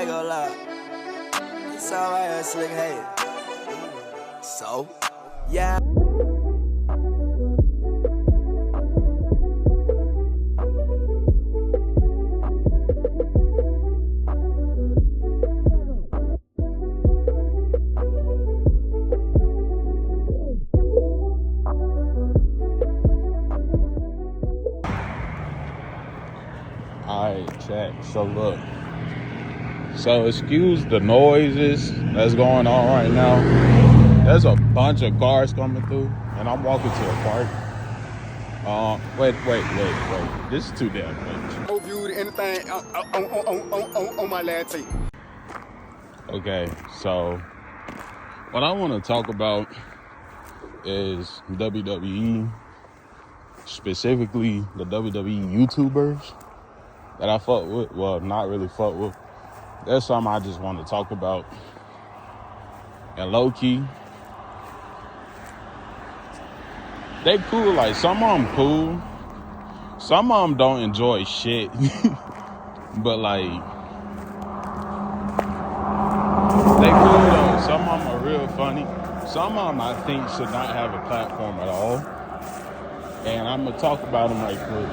ain't gonna lie. It's alright, us nigga hate. So, yeah. Alright, check. So look. So excuse the noises that's going on right now. There's a bunch of cars coming through, and I'm walking to a park. Wait. This is too damn much. No viewed anything on my last tape. Okay, so what I want to talk about is WWE, specifically the WWE YouTubers that I fuck with. Well, not really fuck with. There's something I just want to talk about. And low key, they cool. Like, some of them cool. Some of them don't enjoy shit. But like, they cool though. Some of them are real funny. Some of them I think should not have a platform at all. And I'm gonna talk about them right quick.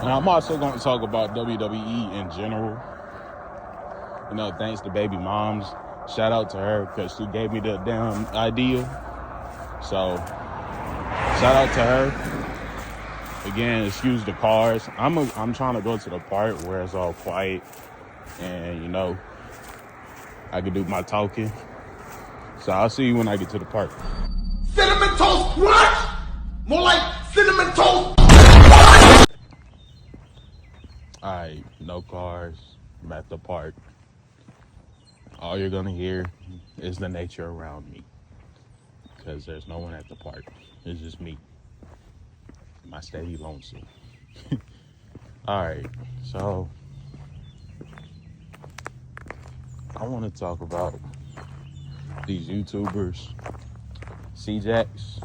And I'm also gonna talk about WWE in general. You know, thanks to baby moms. Shout out to her because she gave me the damn idea. So, shout out to her. Again, excuse the cars. I'm trying to go to the park where it's all quiet and, you know, I can do my talking. So I'll see you when I get to the park. Cinnamon toast, what? More like cinnamon toast. Alright, no cars. I'm at the park. All you're gonna hear is the nature around me, because there's no one at the park. It's just me, my steady lonesome. All right, so I want to talk about these YouTubers, C-Jax,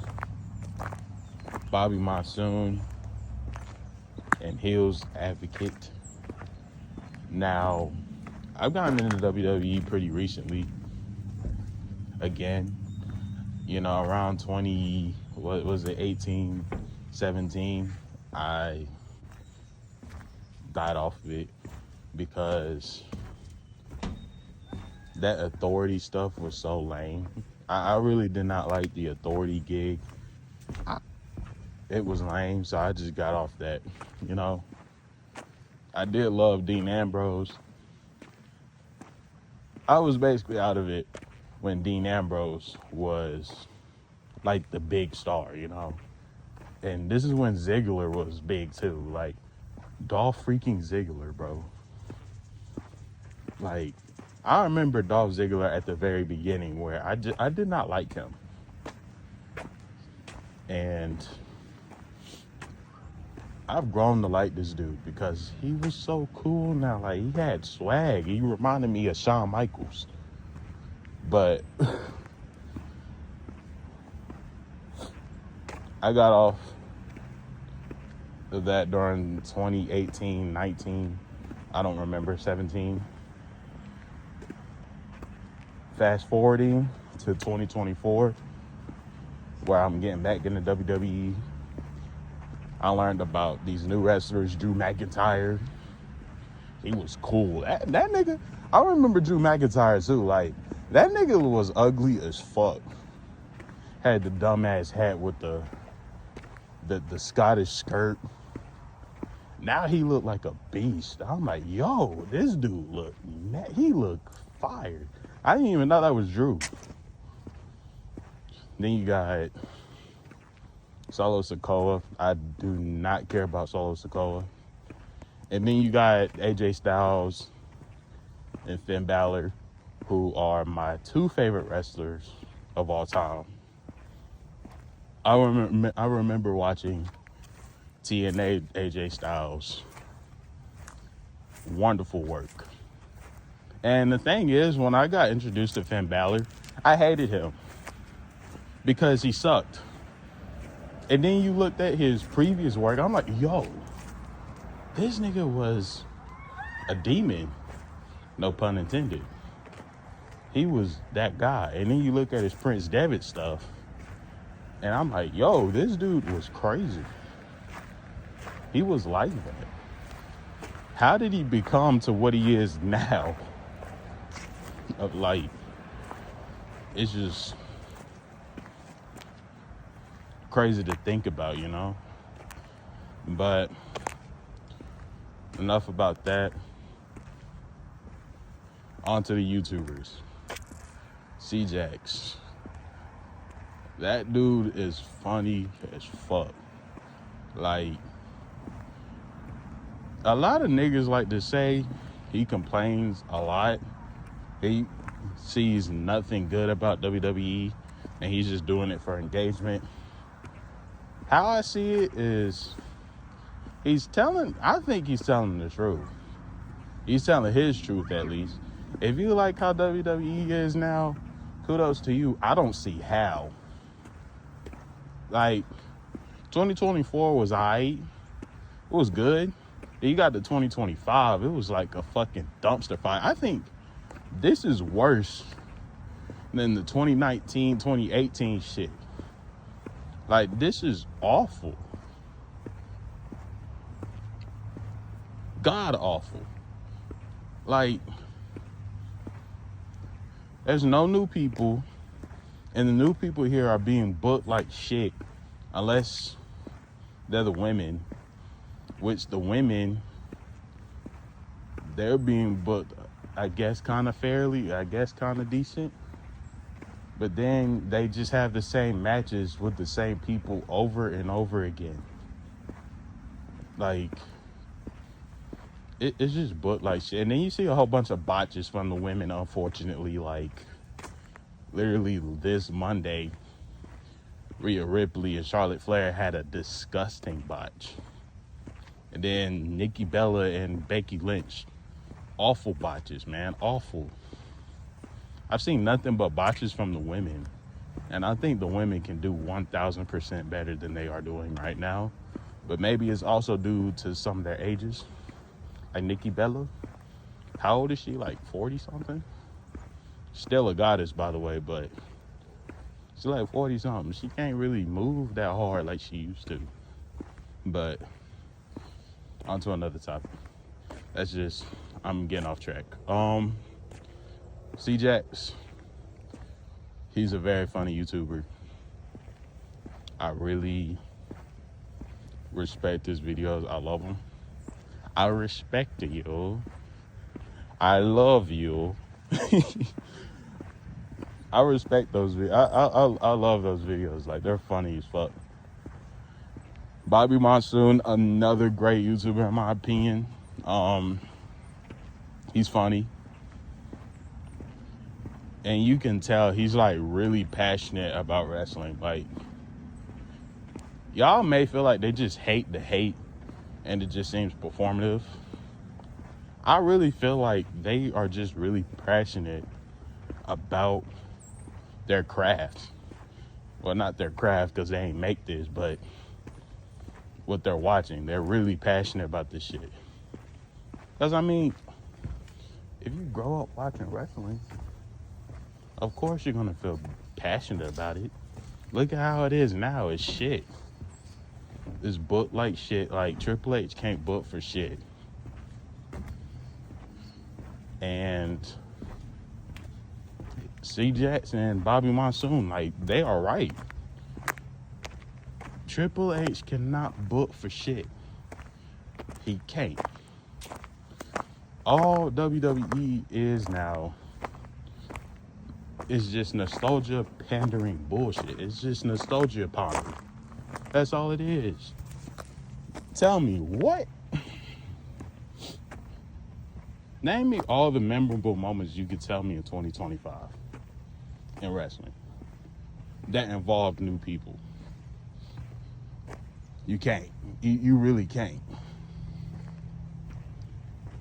Bobby Monsoon, and Hills Advocate. Now, I've gotten into WWE pretty recently. Again, you know, around 18, 17, I died off of it because that authority stuff was so lame. I really did not like the authority gig. It was lame, so I just got off that, you know. I did love Dean Ambrose. I was basically out of it when Dean Ambrose was like the big star, you know. And this is when Ziggler was big too. Like, Dolph freaking Ziggler, bro. Like, I remember Dolph Ziggler at the very beginning where I did not like him. And I've grown to like this dude because he was so cool now. Like, he had swag. He reminded me of Shawn Michaels. But I got off of that during 2018, 19, I don't remember, 17. Fast forwarding to 2024, where I'm getting back into WWE. I learned about these new wrestlers, Drew McIntyre. He was cool. That nigga, I remember Drew McIntyre too. Like, that nigga was ugly as fuck. Had the dumbass hat with the Scottish skirt. Now he looked like a beast. I'm like, yo, this dude he looked fired. I didn't even know that was Drew. Then you got Solo Sikoa. I do not care about Solo Sikoa. And then you got AJ Styles and Finn Balor, who are my two favorite wrestlers of all time. I remember watching TNA AJ Styles. Wonderful work. And the thing is, when I got introduced to Finn Balor, I hated him because he sucked. And then you looked at his previous work, I'm like, yo, this nigga was a demon. No pun intended. He was that guy. And then you look at his Prince Devitt stuff, and I'm like, yo, this dude was crazy. He was like that. How did he become to what he is now? Like, it's just crazy to think about, you know? But enough about that. On to the YouTubers. C-Jax. That dude is funny as fuck. Like, a lot of niggas like to say he complains a lot. He sees nothing good about WWE, and he's just doing it for engagement. How I see it is, I think he's telling the truth. He's telling his truth, at least. If you like how WWE is now, kudos to you. I don't see how. Like, 2024 was alright. It was good. Then you got to 2025. It was like a fucking dumpster fire. I think this is worse than the 2019, 2018 shit. Like, this is awful. God awful. Like, there's no new people, and the new people here are being booked like shit, unless they're the women, which the women, they're being booked, I guess, kind of fairly, I guess, kind of decent. But then they just have the same matches with the same people over and over again. Like, it's just booked like shit. And then you see a whole bunch of botches from the women, unfortunately. Like, literally this Monday, Rhea Ripley and Charlotte Flair had a disgusting botch. And then Nikki Bella and Becky Lynch, awful botches, man, awful. I've seen nothing but botches from the women. And I think the women can do 1,000% better than they are doing right now. But maybe it's also due to some of their ages. Like Nikki Bella. How old is she? Like 40 something? Still a goddess, by the way, but she's like 40 something. She can't really move that hard like she used to. But on to another topic. That's just, I'm getting off track. C-Jax, he's a very funny YouTuber. I really respect his videos. I love him. I respect you. I love you. I respect those videos. I love those videos. Like, they're funny as fuck. Bobby Monsoon, another great YouTuber in my opinion. He's funny. And you can tell he's like really passionate about wrestling. Like, y'all may feel like they just hate the hate and it just seems performative. I really feel like they are just really passionate about their craft. Well, not their craft because they ain't make this, but what they're watching. They're really passionate about this shit. Because, I mean, if you grow up watching wrestling, of course you're going to feel passionate about it. Look at how it is now. It's shit. It's booked like shit. Like, Triple H can't book for shit. And C-Jax and Bobby Monsoon, like, they are right. Triple H cannot book for shit. He can't. All WWE is now is just nostalgia pandering bullshit. It's just nostalgia pondering. That's all it is. Tell me what? Name me all the memorable moments you could tell me in 2025 in wrestling that involved new people. You can't. You really can't.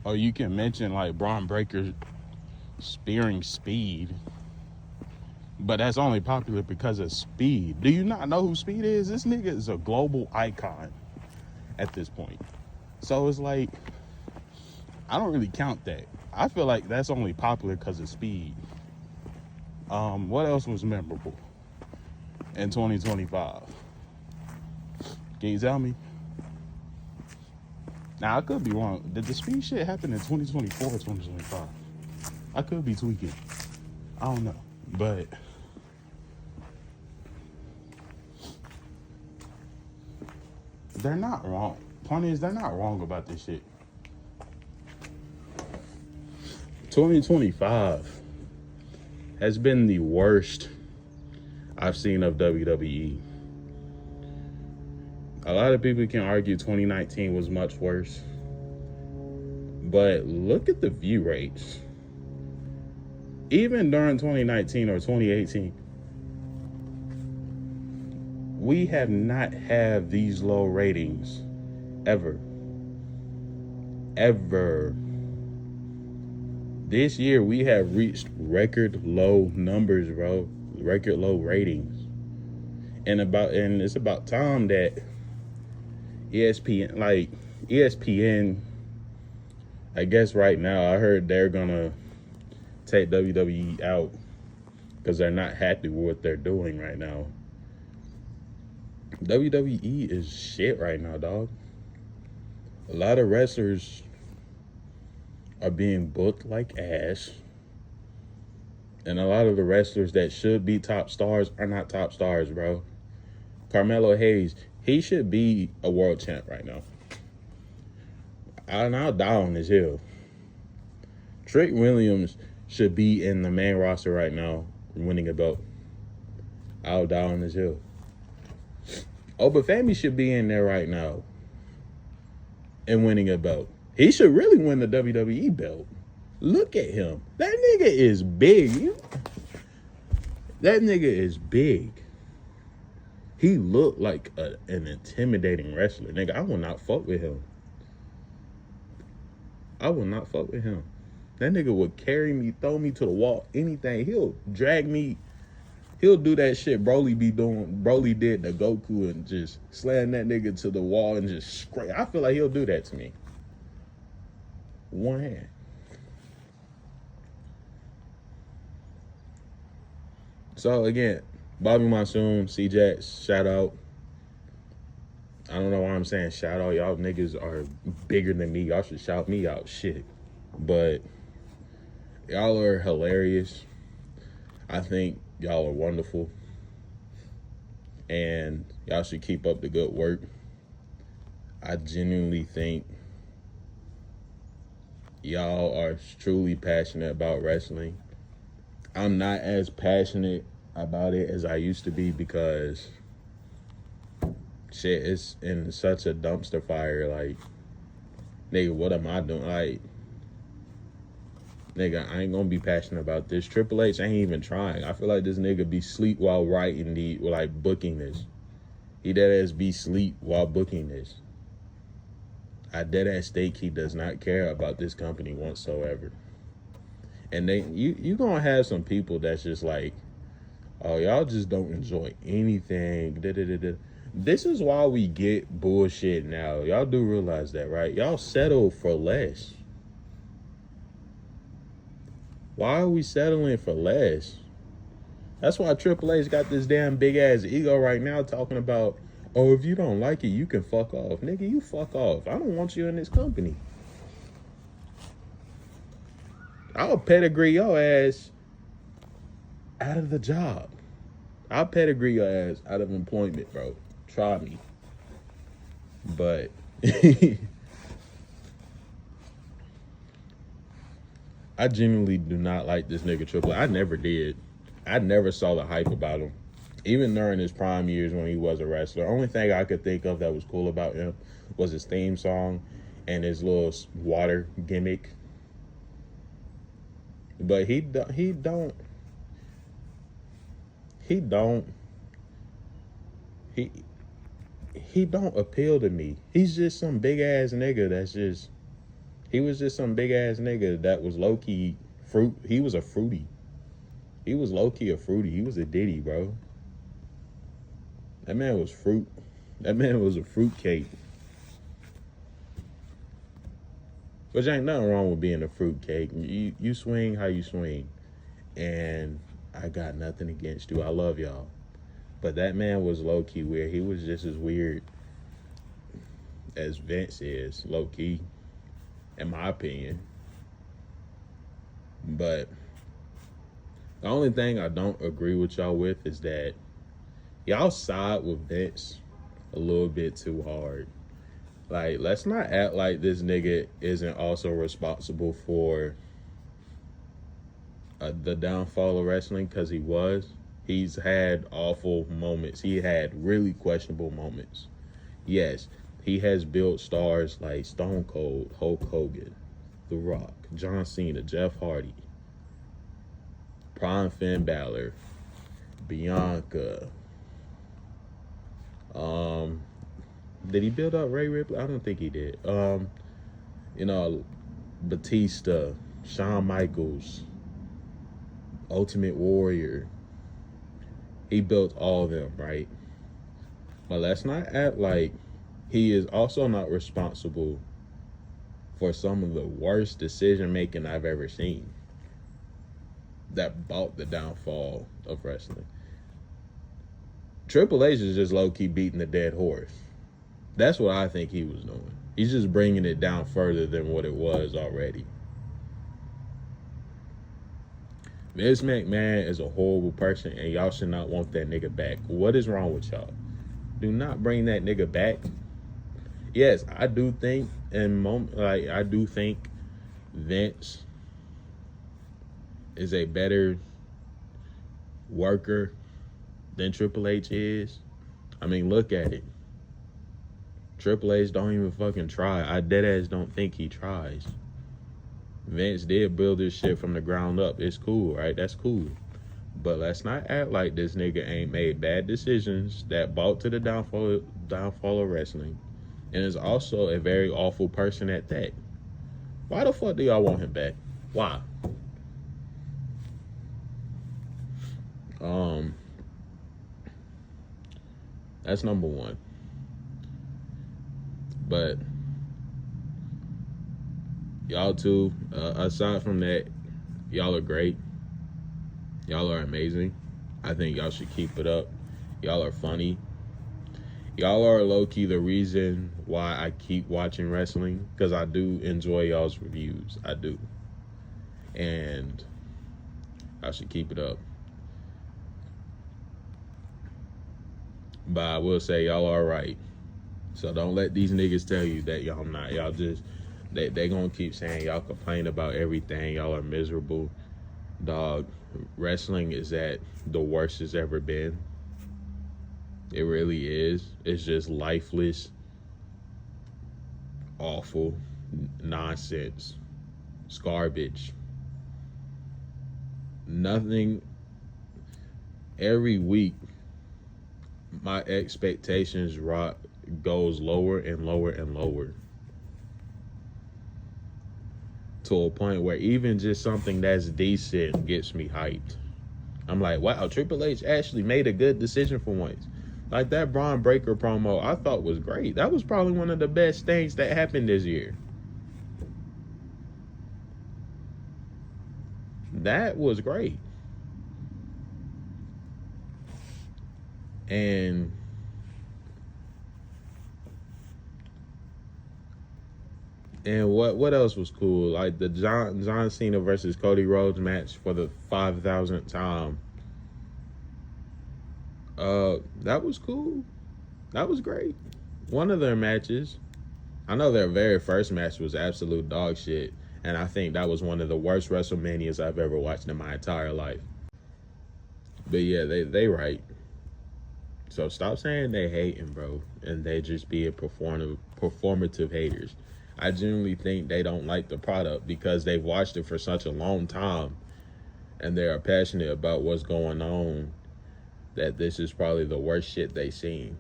Or you can mention like Braun Breaker spearing Speed, but that's only popular because of Speed. Do you not know who Speed is? This nigga is a global icon at this point. So it's like, I don't really count that. I feel like that's only popular because of speed. What else was memorable in 2025? Can you tell me? Now, I could be wrong. Did the speed shit happen in 2024 or 2025? I could be tweaking. I don't know. But they're not wrong. Point is, they're not wrong about this shit. 2025 has been the worst I've seen of WWE. A lot of people can argue 2019 was much worse. But look at the view rates. Even during 2019 or 2018, we have not had these low ratings ever. Ever. This year we have reached record low numbers, bro. Record low ratings. And it's about time that ESPN, I guess right now I heard they're gonna take WWE out because they're not happy with what they're doing right now. WWE is shit right now, dog. A lot of wrestlers are being booked like ass. And a lot of the wrestlers that should be top stars are not top stars, bro. Carmelo Hayes, he should be a world champ right now. I'll die on this hill. Trick Williams should be in the main roster right now, winning a belt. I'll die on this hill. Obafemi should be in there right now and winning a belt. He should really win the WWE belt. Look at him. That nigga is big. That nigga is big. He looked like an intimidating wrestler. Nigga, I will not fuck with him. I will not fuck with him. That nigga would carry me, throw me to the wall, anything. He'll drag me. He'll do that shit Broly be doing. Broly did to Goku and just slam that nigga to the wall and just scrape. I feel like he'll do that to me. One hand. So again, Bobby Monsoon, C-Jax, shout out. I don't know why I'm saying shout out. Y'all niggas are bigger than me. Y'all should shout me out. Shit. But y'all are hilarious. I think y'all are wonderful. And y'all should keep up the good work. I genuinely think y'all are truly passionate about wrestling. I'm not as passionate about it as I used to be because shit, it's in such a dumpster fire. Like, nigga, what am I doing? Like, nigga, I ain't gonna be passionate about this. Triple H ain't even trying. I feel like this nigga be sleep while writing booking this. He deadass be sleep while booking this. I deadass think he does not care about this company whatsoever. And you gonna have some people that's just like, oh, y'all just don't enjoy anything. This is why we get bullshit now. Y'all do realize that, right? Y'all settle for less. Why are we settling for less? That's why Triple H got this damn big ass ego right now talking about, oh, if you don't like it, you can fuck off. Nigga, you fuck off. I don't want you in this company. I'll pedigree your ass out of the job. I'll pedigree your ass out of employment, bro. Try me. But I genuinely do not like this nigga Triple H. I never did. I never saw the hype about him. Even during his prime years when he was a wrestler. Only thing I could think of that was cool about him was his theme song and his little water gimmick. But he don't appeal to me. He's just some big ass nigga he was just some big ass nigga that was low key fruit. He was a fruity. He was low key a fruity. He was a Diddy, bro. That man was fruit. That man was a fruit cake. Which ain't nothing wrong with being a fruitcake. You swing how you swing. And I got nothing against you. I love y'all. But that man was low-key weird. He was just as weird as Vince is, low-key, in my opinion. But the only thing I don't agree with y'all with is that y'all side with Vince a little bit too hard. Like, let's not act like this nigga isn't also responsible for the downfall of wrestling, because he was. He's had awful moments. He had really questionable moments. Yes, he has built stars like Stone Cold, Hulk Hogan, The Rock, John Cena, Jeff Hardy, Prime Finn Balor, Bianca. Did he build up Ray Ripley? I don't think he did. Batista, Shawn Michaels, Ultimate Warrior. He built all of them, right? But let's not act like he is also not responsible for some of the worst decision making I've ever seen that brought the downfall of wrestling. Triple H is just low-key beating the dead horse. That's what I think he was doing. He's just bringing it down further than what it was already. Vince McMahon is a horrible person, and y'all should not want that nigga back. What is wrong with y'all? Do not bring that nigga back. Yes, I do think Vince is a better worker than Triple H is. I mean, look at it. Triple H don't even fucking try. I deadass don't think he tries. Vince did build this shit from the ground up. It's cool, right? That's cool. But let's not act like this nigga ain't made bad decisions that brought to the downfall of wrestling, and is also a very awful person at that. Why the fuck do y'all want him back? Why? That's number one. But y'all too, aside from that, y'all are great. Y'all are amazing. I think y'all should keep it up. Y'all are funny. Y'all are low-key the reason why I keep watching wrestling, because I do enjoy y'all's reviews. I do. And I should keep it up. But I will say y'all are right. So don't let these niggas tell you that y'all not. Y'all just, they gonna keep saying y'all complain about everything. Y'all are miserable. Dog, wrestling is at the worst it's ever been. It really is. It's just lifeless, awful nonsense. It's garbage. Nothing. Every week, my expectations goes lower and lower and lower, to a point where even just something that's decent gets me hyped. I'm like, wow, Triple H actually made a good decision for once. Like that Braun Breaker promo, I thought was great. That was probably one of the best things that happened this year. That was great. And what else was cool? Like the John Cena versus Cody Rhodes match for the 5,000th time. That was cool. That was great. One of their matches, I know their very first match was absolute dog shit, and I think that was one of the worst WrestleManias I've ever watched in my entire life. But yeah, they right. So stop saying they hating, bro, and they just being performative haters. I genuinely think they don't like the product because they've watched it for such a long time, and they are passionate about what's going on, that this is probably the worst shit they seen.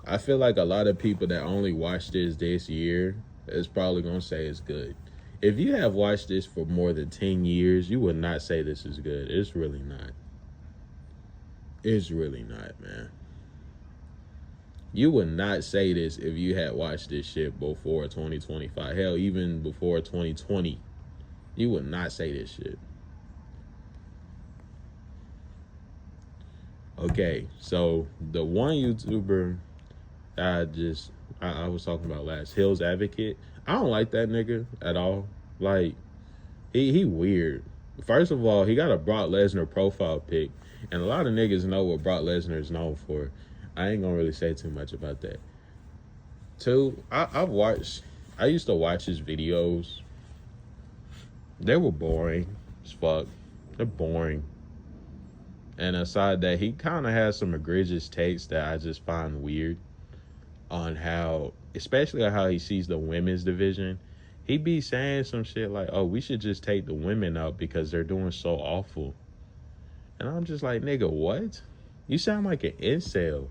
I feel like a lot of people that only watch this year is probably going to say it's good. If you have watched this for more than 10 years, you would not say this is good. It's really not. It's really not, man. You would not say this if you had watched this shit before 2025. Hell, even before 2020. You would not say this shit. Okay, so the one YouTuber I was talking about last, Hills Advocate, I don't like that nigga at all. Like, he weird. First of all, he got a Brock Lesnar profile pic, and a lot of niggas know what Brock Lesnar is known for. I ain't gonna really say too much about that. Two, I used to watch his videos. They were boring as fuck. They're boring. And aside that, he kind of has some egregious takes that I just find weird on how, especially on how he sees the women's division. He be saying some shit like, oh, we should just take the women out because they're doing so awful. And I'm just like, nigga, what? You sound like an incel.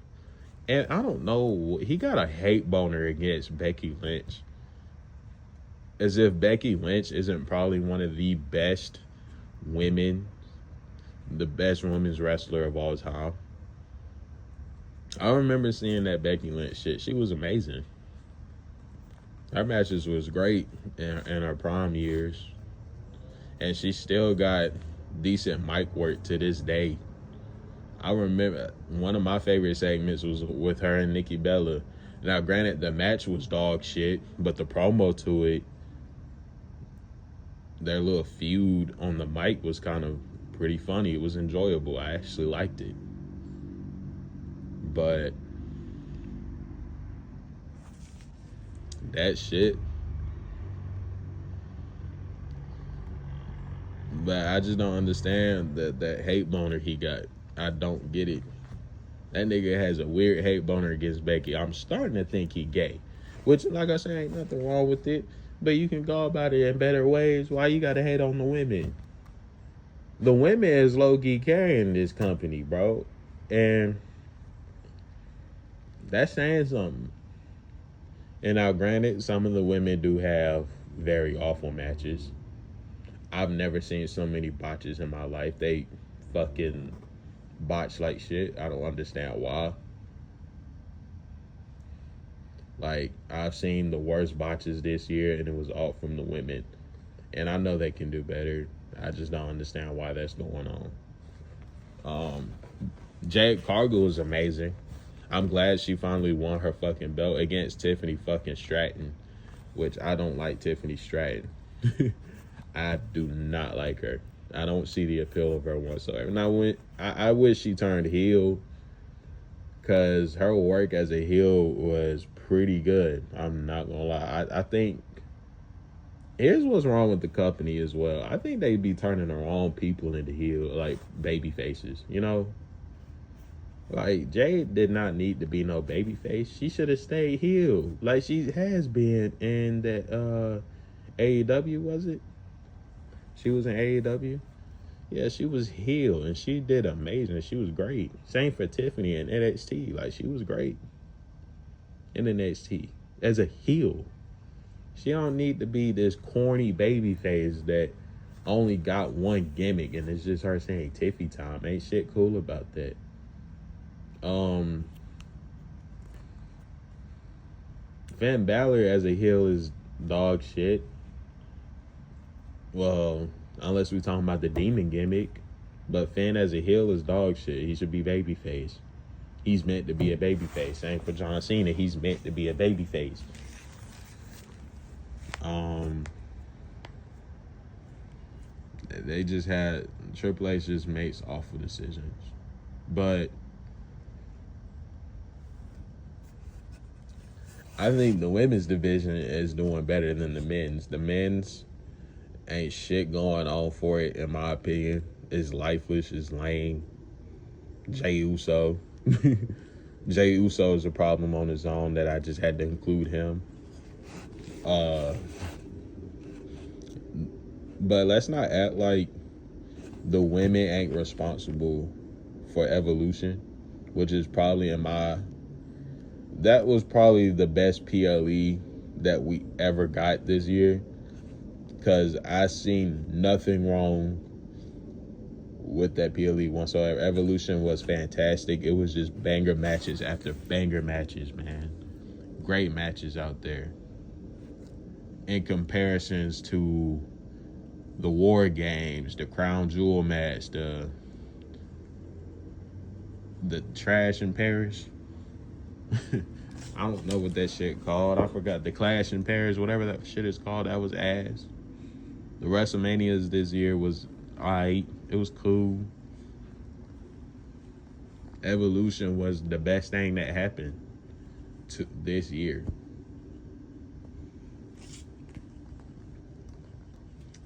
And I don't know, he got a hate boner against Becky Lynch. As if Becky Lynch isn't probably one of the best women's wrestler of all time. I remember seeing that Becky Lynch shit. She was amazing. Her matches was great in her prime years. And she still got decent mic work to this day. I remember one of my favorite segments was with her and Nikki Bella. Now, granted, the match was dog shit, but the promo to it, their little feud on the mic was kind of pretty funny. It was enjoyable. I actually liked it. But that shit. But I just don't understand that hate boner he got. I don't get it. That nigga has a weird hate boner against Becky. I'm starting to think he gay. Which, like I said, ain't nothing wrong with it. But you can go about it in better ways. Why you gotta hate on the women? The women is low-key carrying this company, bro. And that's saying something. And now, granted, some of the women do have very awful matches. I've never seen so many botches in my life. They fucking botch like shit. I don't understand why. Like, I've seen the worst botches this year, and it was all from the women. And I know they can do better. I just don't understand why that's going on. Jade Cargill is amazing. I'm glad she finally won her fucking belt against Tiffany fucking Stratton, which I don't like Tiffany Stratton. I do not like her. I don't see the appeal of her whatsoever. Now, I wish she turned heel, because her work as a heel was pretty good. I'm not gonna lie. I think here's what's wrong with the company as well. I think they be turning the wrong people into heel, like baby faces, you know? Like, Jade did not need to be no baby face. She should have stayed heel, like she has been in that AEW, was it? She was in AEW. Yeah, she was heel, and she did amazing. She was great. Same for Tiffany in NXT. Like, she was great in NXT as a heel. She don't need to be this corny baby face that only got one gimmick, and it's just her saying Tiffy time. Ain't shit cool about that. Finn Balor as a heel is dog shit. Well, unless we're talking about the demon gimmick. But Finn as a heel is dog shit. He should be babyface. He's meant to be a babyface. Same for John Cena. He's meant to be a babyface. They just had Triple H just makes awful decisions. But I think the women's division is doing better than the men's. The men's ain't shit going on for it, in my opinion. It's lifeless, it's lame. Jey Uso. Jey Uso is a problem on his own that I just had to include him. But let's not act like the women ain't responsible for Evolution, which is probably that was probably the best PLE that we ever got this year, because I seen nothing wrong with that PLE whatsoever. Evolution was fantastic. It was just banger matches after banger matches, man. Great matches out there. In comparisons to the War Games, the Crown Jewel match, the Trash in Paris. I don't know what that shit called. I forgot. The Clash in Paris, whatever that shit is called, that was ass. The WrestleManias this year was alright. It was cool. Evolution was the best thing that happened to this year.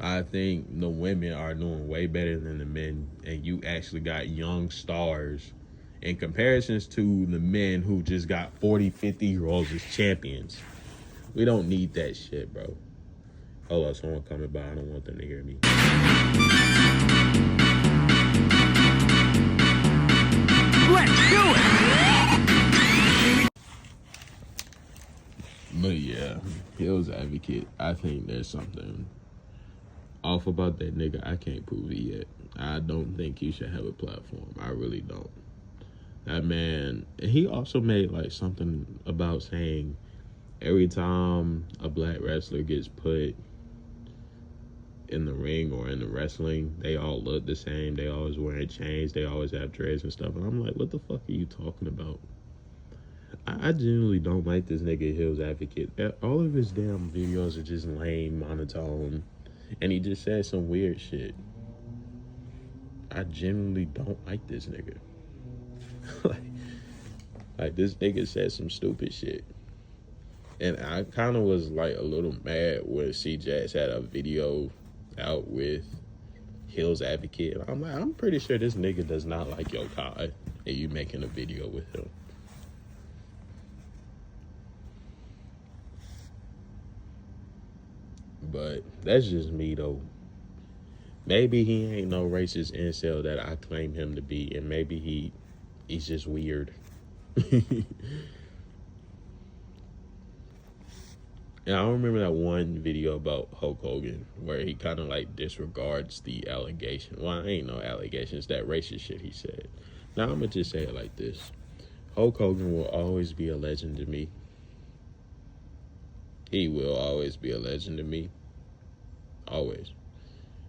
I think the women are doing way better than the men, and you actually got young stars in comparisons to the men who just got 40, 50-year-olds as champions. We don't need that shit, bro. Hold on, someone coming by. I don't want them to hear me. Let's do it! But yeah, Hills Advocate, I think there's something off about that nigga. I can't prove it yet. I don't think he should have a platform. I really don't. That man, he also made like something about saying every time a black wrestler gets put in the ring or in the wrestling, they all look the same. They always wearing chains. They always have dreads and stuff. And I'm like, what the fuck are you talking about? I genuinely don't like this nigga Hills Advocate. All of his damn videos are just lame, monotone. And he just said some weird shit. I genuinely don't like this nigga. like this nigga said some stupid shit. And I kind of was like a little mad when C-Jax had a video out with Hills Advocate. And I'm like, I'm pretty sure this nigga does not like your Kai, and you making a video with him. But that's just me though. Maybe he ain't no racist incel that I claim him to be, and maybe he's just weird. And I remember that one video about Hulk Hogan where he kind of like disregards the allegation. Well, ain't no allegations, that racist shit he said. Now I'm gonna just say it like this. Hulk Hogan will always be a legend to me. He will always be a legend to me. Always.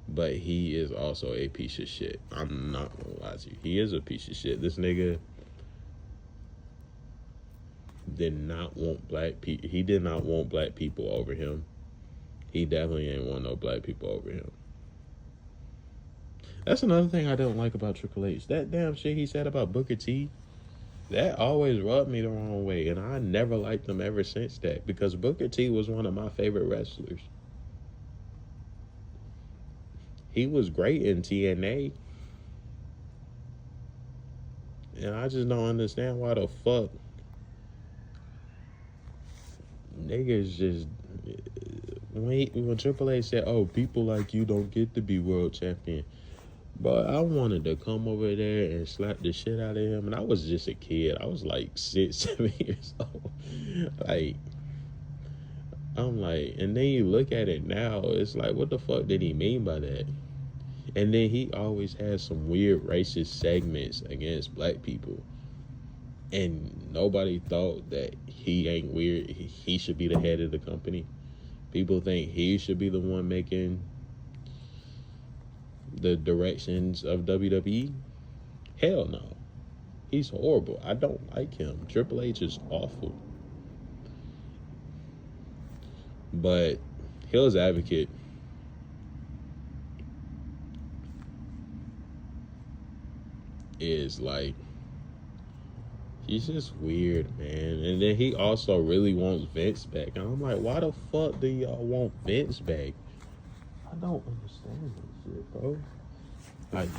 But he is also a piece of shit. I'm not gonna lie to you. He is a piece of shit. This nigga did not want black people. He did not want black people over him. He definitely ain't want no black people over him. That's another thing I don't like about Triple H. That damn shit he said about Booker T, that always rubbed me the wrong way. And I never liked him ever since that. Because Booker T was one of my favorite wrestlers. He was great in TNA. And I just don't understand why the fuck niggas just... When Triple H said, oh, people like you don't get to be world champion. But I wanted to come over there and slap the shit out of him. And I was just a kid. I was like 6, 7 years old. Like... I'm like, and then you look at it now, it's like, what the fuck did he mean by that? And then he always has some weird racist segments against black people. And nobody thought that he ain't weird. He should be the head of the company. People think he should be the one making the directions of WWE. Hell no. He's horrible. I don't like him. Triple H is awful. But Hills Advocate is like, he's just weird, man. And then he also really wants Vince back. And I'm like, why the fuck do y'all want Vince back? I don't understand this shit, bro. Like,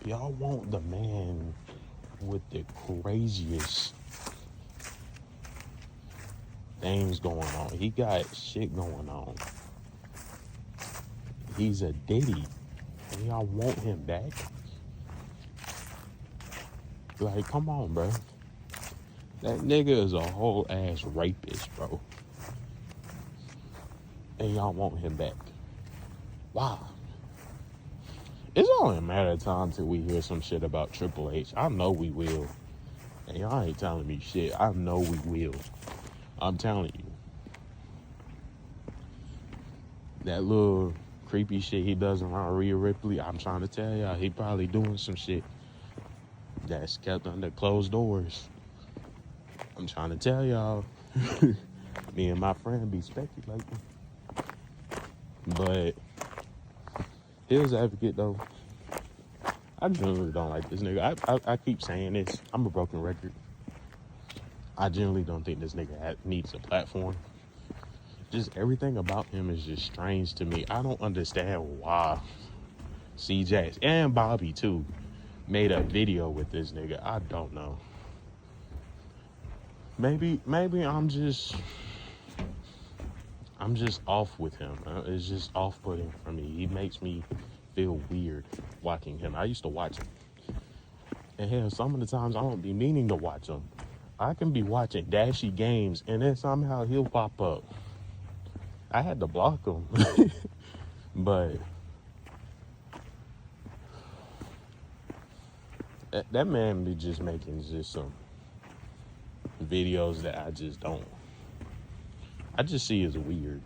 y'all want the man with the craziest things going on. He got shit going on. He's a ditty. And y'all want him back? Like, come on, bro. That nigga is a whole ass rapist, bro. And y'all want him back. Why? It's only a matter of time till we hear some shit about Triple H. I know we will. And y'all ain't telling me shit. I know we will. I'm telling you. That little creepy shit he does around Rhea Ripley, I'm trying to tell y'all, he probably doing some shit that's kept under closed doors. I'm trying to tell y'all. Me and my friend be speculating. But Hill's Advocate, though, I generally don't like this nigga. I keep saying this. I'm a broken record. I generally don't think this nigga needs a platform. Just everything about him is just strange to me. I don't understand why C-Jax and Bobby, too, made a video with this nigga. I don't know. Maybe I'm just off with him. It's just off-putting for me. He makes me feel weird watching him. I used to watch him. And hell, some of the times I don't be meaning to watch him. I can be watching Dashy Games and then somehow he'll pop up. I had to block him. But that man be just making just some videos that I just see as weird.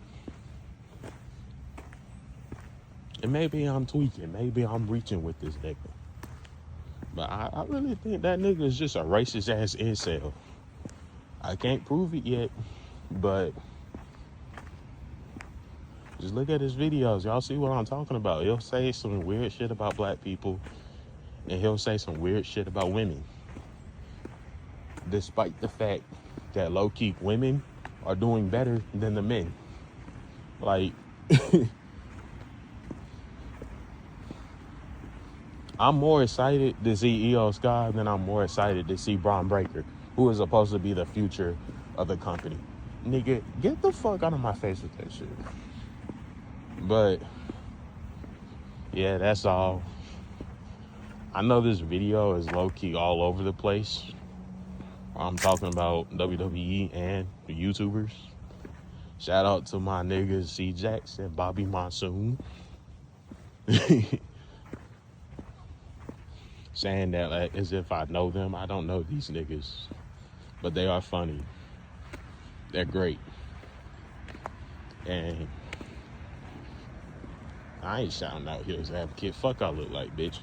And maybe I'm tweaking. Maybe I'm reaching with this nigga. But I really think that nigga is just a racist ass incel. I can't prove it yet, but just look at his videos. Y'all see what I'm talking about. He'll say some weird shit about black people, and he'll say some weird shit about women. Despite the fact that low-key women are doing better than the men. Like, I'm more excited to see Io Sky than I'm more excited to see Braun Breaker, who is supposed to be the future of the company. Nigga, get the fuck out of my face with that shit. But, yeah, that's all. I know this video is low-key all over the place. I'm talking about WWE and the YouTubers. Shout out to my niggas C-Jax and Bobby Monsoon. Saying that like, as if I know them. I don't know these niggas. But they are funny. They're great. And I ain't shouting out Hill's Advocate. Fuck I look like, bitch.